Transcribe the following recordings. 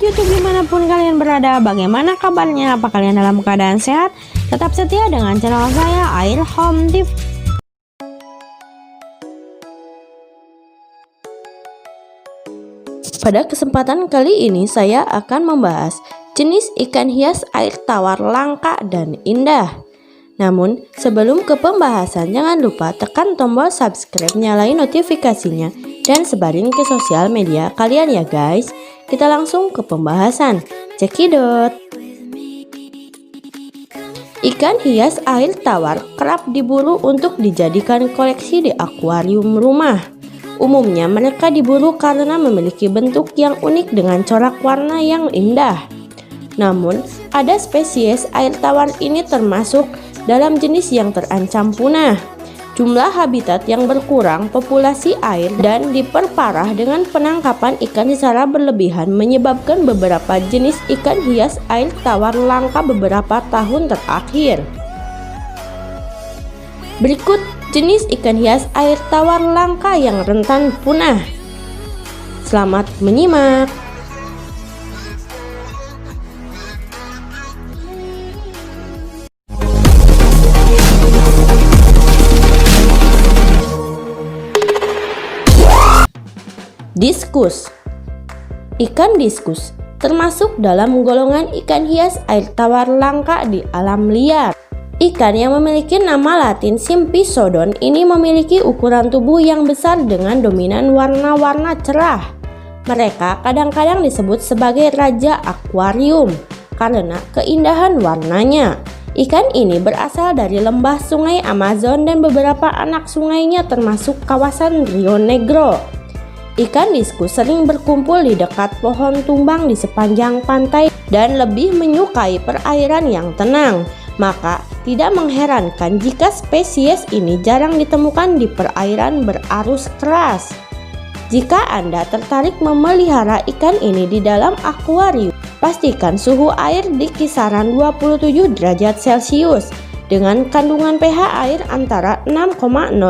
YouTube dimanapun kalian berada, bagaimana kabarnya? Apa kalian dalam keadaan sehat? Tetap setia dengan channel saya, Air Home TV. Pada kesempatan kali ini saya akan membahas jenis ikan hias air tawar langka dan indah. Namun sebelum ke pembahasan, jangan lupa tekan tombol subscribe, nyalain notifikasinya, dan sebarin ke sosial media kalian ya guys. Kita langsung ke pembahasan. Cekidot. Ikan hias air tawar kerap diburu untuk dijadikan koleksi di akuarium rumah. Umumnya mereka diburu karena memiliki bentuk yang unik dengan corak warna yang indah. Namun, ada spesies air tawar ini termasuk dalam jenis yang terancam punah. Jumlah habitat yang berkurang, populasi air, dan diperparah dengan penangkapan ikan secara berlebihan menyebabkan beberapa jenis ikan hias air tawar langka beberapa tahun terakhir. Berikut jenis ikan hias air tawar langka yang rentan punah. Selamat menyimak. Diskus. Ikan diskus termasuk dalam golongan ikan hias air tawar langka di alam liar. Ikan yang memiliki nama latin Sympisodon ini memiliki ukuran tubuh yang besar dengan dominan warna-warna cerah. Mereka kadang-kadang disebut sebagai raja akuarium karena keindahan warnanya. Ikan ini berasal dari lembah sungai Amazon dan beberapa anak sungainya termasuk kawasan Rio Negro. Ikan diskus sering berkumpul di dekat pohon tumbang di sepanjang pantai dan lebih menyukai perairan yang tenang. Maka tidak mengherankan jika spesies ini jarang ditemukan di perairan berarus keras. Jika Anda tertarik memelihara ikan ini di dalam akuarium, pastikan suhu air di kisaran 27 derajat Celcius dengan kandungan pH air antara 6,0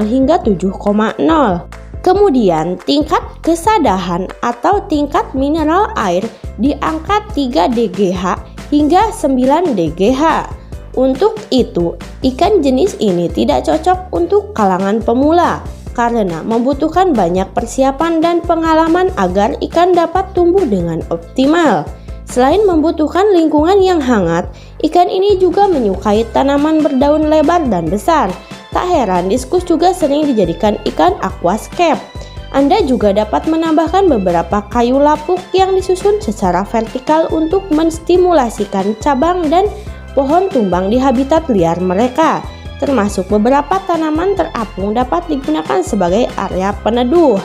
hingga 7,0. Kemudian tingkat kesadahan atau tingkat mineral air di angka 3 dGH hingga 9 dGH. Untuk itu, ikan jenis ini tidak cocok untuk kalangan pemula karena membutuhkan banyak persiapan dan pengalaman agar ikan dapat tumbuh dengan optimal. Selain membutuhkan lingkungan yang hangat, ikan ini juga menyukai tanaman berdaun lebar dan besar. Tak heran diskus juga sering dijadikan ikan aquascape. Anda juga dapat menambahkan beberapa kayu lapuk yang disusun secara vertikal untuk menstimulasikan cabang dan pohon tumbang di habitat liar mereka. Termasuk beberapa tanaman terapung dapat digunakan sebagai area peneduh.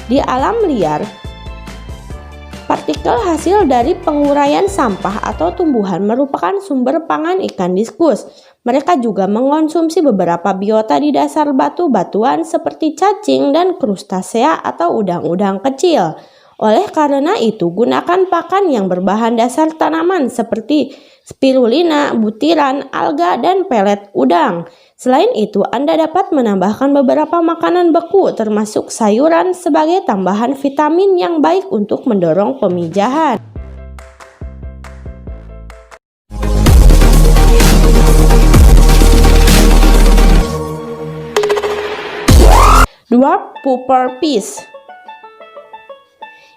Di alam liar, partikel hasil dari penguraian sampah atau tumbuhan merupakan sumber pangan ikan diskus. Mereka juga mengonsumsi beberapa biota di dasar batu-batuan seperti cacing dan krustasea atau udang-udang kecil. Oleh karena itu, gunakan pakan yang berbahan dasar tanaman seperti spirulina, butiran, alga, dan pelet udang. Selain itu, Anda dapat menambahkan beberapa makanan beku termasuk sayuran sebagai tambahan vitamin yang baik untuk mendorong pemijahan. Dwarf pufferfish.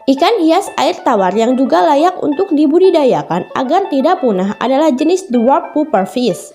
Ikan hias air tawar yang juga layak untuk dibudidayakan agar tidak punah adalah jenis dwarf pufferfish.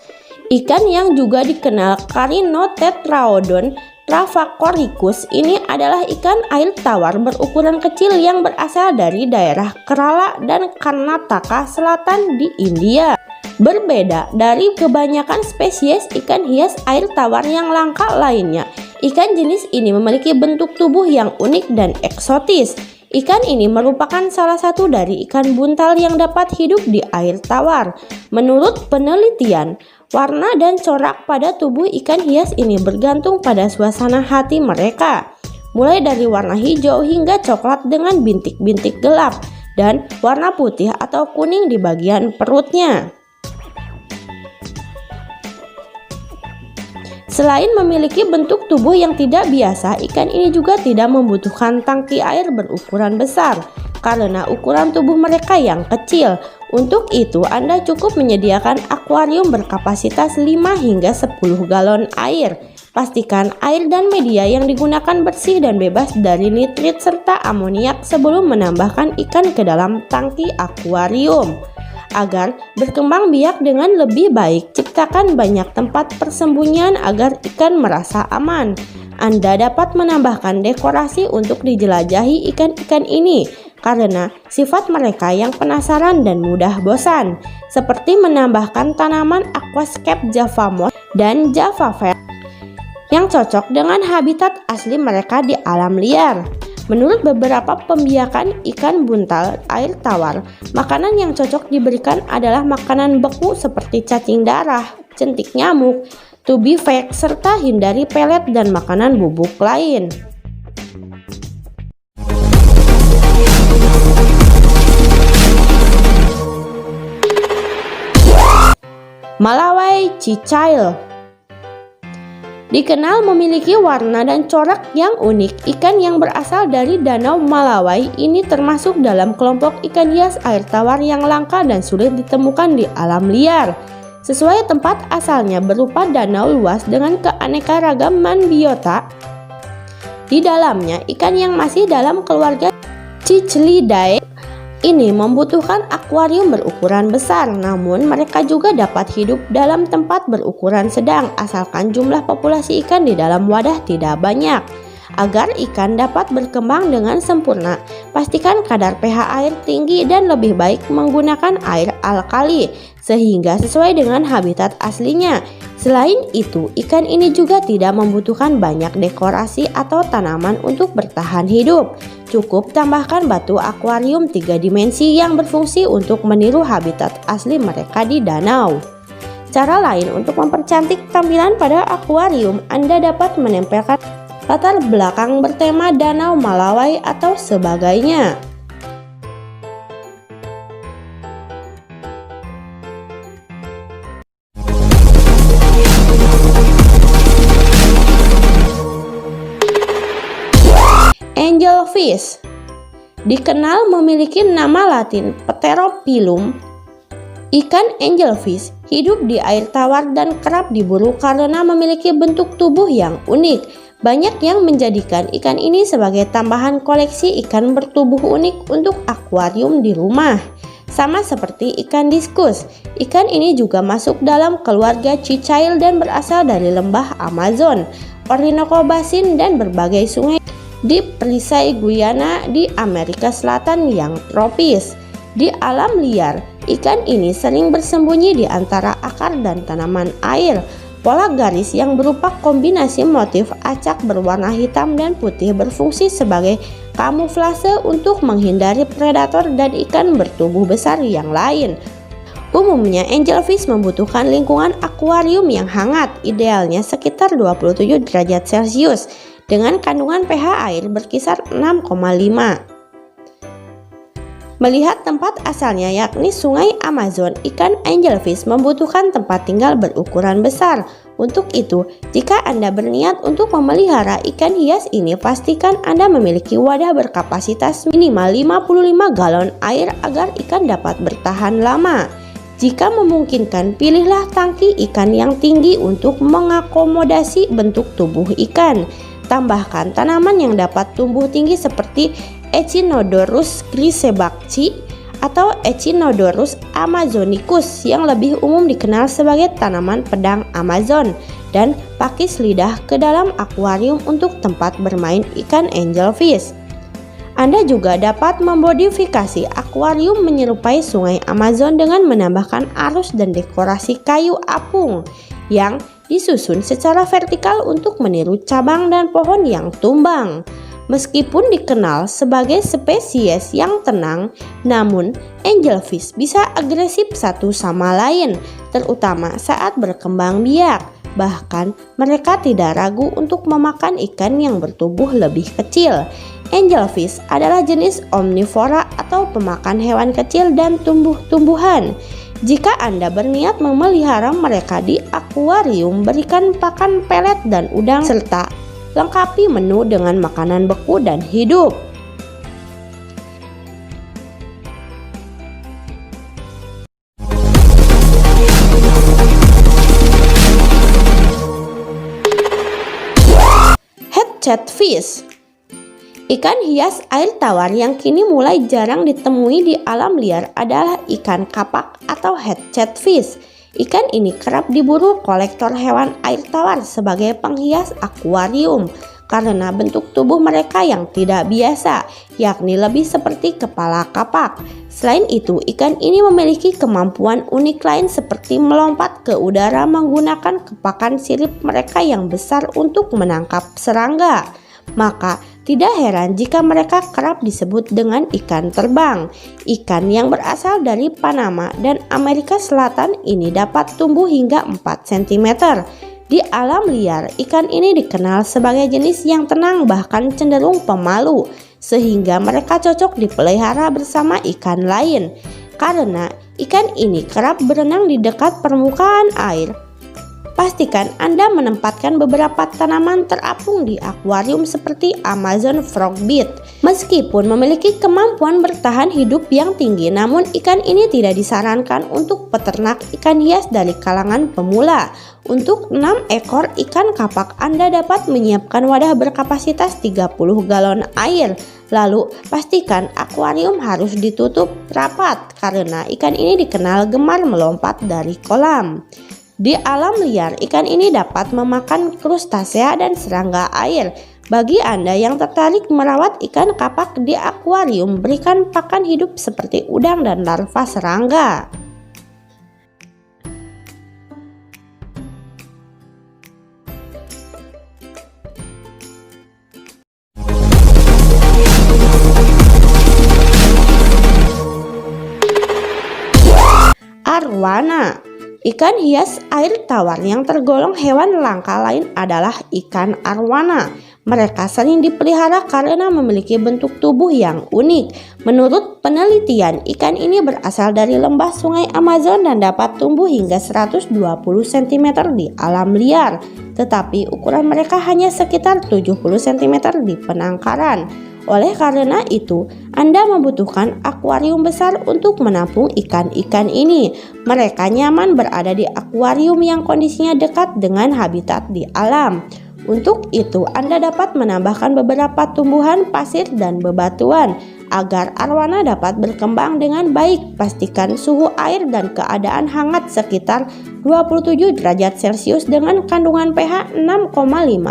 Ikan yang juga dikenal Carinotetraodon travacoricus ini adalah ikan air tawar berukuran kecil yang berasal dari daerah Kerala dan Karnataka Selatan di India. Berbeda dari kebanyakan spesies ikan hias air tawar yang langka lainnya, ikan jenis ini memiliki bentuk tubuh yang unik dan eksotis. Ikan ini merupakan salah satu dari ikan buntal yang dapat hidup di air tawar. Menurut penelitian, warna dan corak pada tubuh ikan hias ini bergantung pada suasana hati mereka, mulai dari warna hijau hingga coklat dengan bintik-bintik gelap dan warna putih atau kuning di bagian perutnya. Selain memiliki bentuk tubuh yang tidak biasa, ikan ini juga tidak membutuhkan tangki air berukuran besar karena ukuran tubuh mereka yang kecil. Untuk itu, Anda cukup menyediakan akuarium berkapasitas 5 hingga 10 galon air. Pastikan air dan media yang digunakan bersih dan bebas dari nitrit serta amoniak sebelum menambahkan ikan ke dalam tangki akuarium. Agar berkembang biak dengan lebih baik, ciptakan banyak tempat persembunyian agar ikan merasa aman. Anda dapat menambahkan dekorasi untuk dijelajahi ikan-ikan ini karena sifat mereka yang penasaran dan mudah bosan, seperti menambahkan tanaman aquascape Java moss dan Java vert yang cocok dengan habitat asli mereka di alam liar. Menurut beberapa pembiakan ikan buntal air tawar, makanan yang cocok diberikan adalah makanan beku seperti cacing darah, jentik nyamuk, tubi fake, serta hindari pelet dan makanan bubuk lain. Malawai Chichail dikenal memiliki warna dan corak yang unik. Ikan yang berasal dari Danau Malawai ini termasuk dalam kelompok ikan hias air tawar yang langka dan sulit ditemukan di alam liar. Sesuai tempat asalnya berupa danau luas dengan keanekaragaman biota. Di dalamnya, ikan yang masih dalam keluarga Cicelidae ini membutuhkan akuarium berukuran besar, namun mereka juga dapat hidup dalam tempat berukuran sedang asalkan jumlah populasi ikan di dalam wadah tidak banyak. Agar ikan dapat berkembang dengan sempurna, pastikan kadar pH air tinggi dan lebih baik menggunakan air alkali sehingga sesuai dengan habitat aslinya. Selain itu, ikan ini juga tidak membutuhkan banyak dekorasi atau tanaman untuk bertahan hidup. Cukup tambahkan batu akuarium 3 dimensi yang berfungsi untuk meniru habitat asli mereka di danau. Cara lain untuk mempercantik tampilan pada akuarium, Anda dapat menempelkan latar belakang bertema Danau Malawai atau sebagainya. Angelfish dikenal memiliki nama latin Pterophyllum. Ikan angelfish hidup di air tawar dan kerap diburu karena memiliki bentuk tubuh yang unik. Banyak yang menjadikan ikan ini sebagai tambahan koleksi ikan bertubuh unik untuk akuarium di rumah. Sama seperti ikan diskus, ikan ini juga masuk dalam keluarga Chichail dan berasal dari lembah Amazon, Orinoco Basin dan berbagai sungai di perisai Guyana di Amerika Selatan yang tropis. Di alam liar, ikan ini sering bersembunyi di antara akar dan tanaman air. Pola garis yang berupa kombinasi motif acak berwarna hitam dan putih berfungsi sebagai kamuflase untuk menghindari predator dan ikan bertubuh besar yang lain. Umumnya, angelfish membutuhkan lingkungan akuarium yang hangat, idealnya sekitar 27 derajat Celcius, dengan kandungan pH air berkisar 6,5. Melihat tempat asalnya yakni Sungai Amazon, ikan angelfish membutuhkan tempat tinggal berukuran besar. Untuk itu, jika Anda berniat untuk memelihara ikan hias ini, pastikan Anda memiliki wadah berkapasitas minimal 55 galon air agar ikan dapat bertahan lama. Jika memungkinkan, pilihlah tangki ikan yang tinggi untuk mengakomodasi bentuk tubuh ikan. Tambahkan tanaman yang dapat tumbuh tinggi seperti Echinodorus grisebacci atau Echinodorus amazonicus yang lebih umum dikenal sebagai tanaman pedang Amazon, dan pakis lidah ke dalam akuarium untuk tempat bermain ikan angelfish. Anda juga dapat memodifikasi akuarium menyerupai Sungai Amazon dengan menambahkan arus dan dekorasi kayu apung yang disusun secara vertikal untuk meniru cabang dan pohon yang tumbang. Meskipun dikenal sebagai spesies yang tenang, namun angelfish bisa agresif satu sama lain, terutama saat berkembang biak. Bahkan mereka tidak ragu untuk memakan ikan yang bertubuh lebih kecil. Angelfish adalah jenis omnivora atau pemakan hewan kecil dan tumbuh-tumbuhan. Jika Anda berniat memelihara mereka di akuarium, berikan pakan pelet dan udang serta lengkapi menu dengan makanan beku dan hidup. catfish. Ikan hias air tawar yang kini mulai jarang ditemui di alam liar adalah ikan kapak atau head catfish. Ikan ini kerap diburu kolektor hewan air tawar sebagai penghias akuarium karena bentuk tubuh mereka yang tidak biasa, yakni lebih seperti kepala kapak. Selain itu, ikan ini memiliki kemampuan unik lain seperti melompat ke udara menggunakan kepakan sirip mereka yang besar untuk menangkap serangga. Maka tidak heran jika mereka kerap disebut dengan ikan terbang. Ikan yang berasal dari Panama dan Amerika Selatan ini dapat tumbuh hingga 4 cm. Di alam liar, ikan ini dikenal sebagai jenis yang tenang bahkan cenderung pemalu, sehingga mereka cocok dipelihara bersama ikan lain. Karena ikan ini kerap berenang di dekat permukaan air, pastikan Anda menempatkan beberapa tanaman terapung di akuarium seperti Amazon frogbeet. Meskipun memiliki kemampuan bertahan hidup yang tinggi, namun ikan ini tidak disarankan untuk peternak ikan hias dari kalangan pemula. Untuk 6 ekor ikan kapak, Anda dapat menyiapkan wadah berkapasitas 30 galon air. Lalu pastikan akuarium harus ditutup rapat karena ikan ini dikenal gemar melompat dari kolam. Di alam liar, ikan ini dapat memakan krustasea dan serangga air. Bagi Anda yang tertarik merawat ikan kapak di akuarium, berikan pakan hidup seperti udang dan larva serangga. Arwana. Ikan hias air tawar yang tergolong hewan langka lain adalah ikan arwana. Mereka sering dipelihara karena memiliki bentuk tubuh yang unik. Menurut penelitian, ikan ini berasal dari lembah sungai Amazon dan dapat tumbuh hingga 120 cm di alam liar. Tetapi ukuran mereka hanya sekitar 70 cm di penangkaran. Oleh karena itu, Anda membutuhkan akuarium besar untuk menampung ikan-ikan ini. Mereka nyaman berada di akuarium yang kondisinya dekat dengan habitat di alam. Untuk itu, Anda dapat menambahkan beberapa tumbuhan pasir dan bebatuan agar arwana dapat berkembang dengan baik. Pastikan suhu air dan keadaan hangat sekitar 27 derajat Celcius dengan kandungan pH 6,5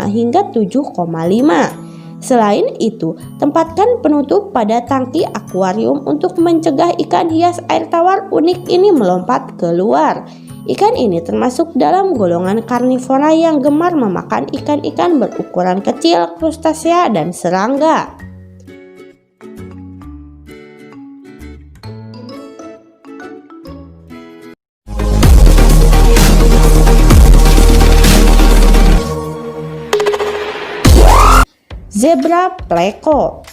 hingga 7,5. Selain itu, tempatkan penutup pada tangki akuarium untuk mencegah ikan hias air tawar unik ini melompat keluar. Ikan ini termasuk dalam golongan karnivora yang gemar memakan ikan-ikan berukuran kecil, krustasea, dan serangga. Zebra pleco.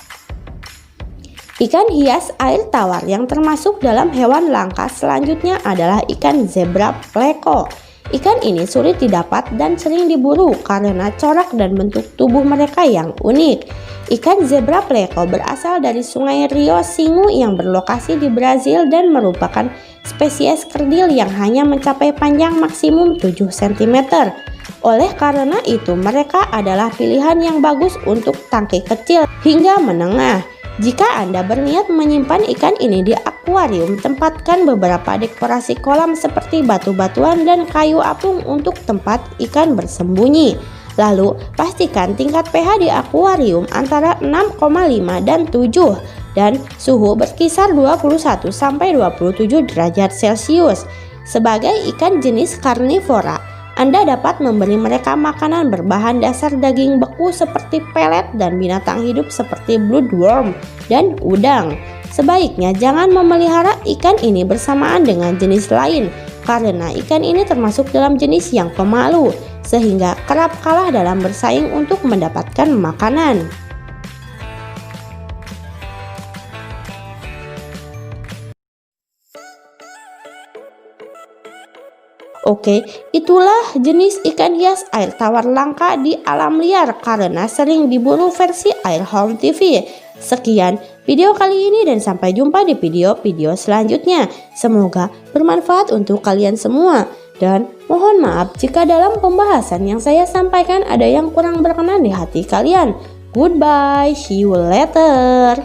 Ikan hias air tawar yang termasuk dalam hewan langka selanjutnya adalah ikan zebra pleco. Ikan ini sulit didapat dan sering diburu karena corak dan bentuk tubuh mereka yang unik. Ikan zebra pleco berasal dari sungai Rio Xingu yang berlokasi di Brazil dan merupakan spesies kerdil yang hanya mencapai panjang maksimum 7 cm. Oleh karena itu, mereka adalah pilihan yang bagus untuk tangki kecil hingga menengah. Jika Anda berniat menyimpan ikan ini di akuarium, tempatkan beberapa dekorasi kolam seperti batu-batuan dan kayu apung untuk tempat ikan bersembunyi. Lalu, pastikan tingkat pH di akuarium antara 6,5 dan 7 dan suhu berkisar 21 sampai 27 derajat Celcius. Sebagai ikan jenis karnivora, Anda dapat memberi mereka makanan berbahan dasar daging beku seperti pelet dan binatang hidup seperti bloodworm dan udang. Sebaiknya jangan memelihara ikan ini bersamaan dengan jenis lain karena ikan ini termasuk dalam jenis yang pemalu sehingga kerap kalah dalam bersaing untuk mendapatkan makanan. Oke, itulah jenis ikan hias air tawar langka di alam liar karena sering diburu versi Air Home TV. Sekian video kali ini dan sampai jumpa di video-video selanjutnya. Semoga bermanfaat untuk kalian semua. Dan mohon maaf jika dalam pembahasan yang saya sampaikan ada yang kurang berkenan di hati kalian. Goodbye, see you later.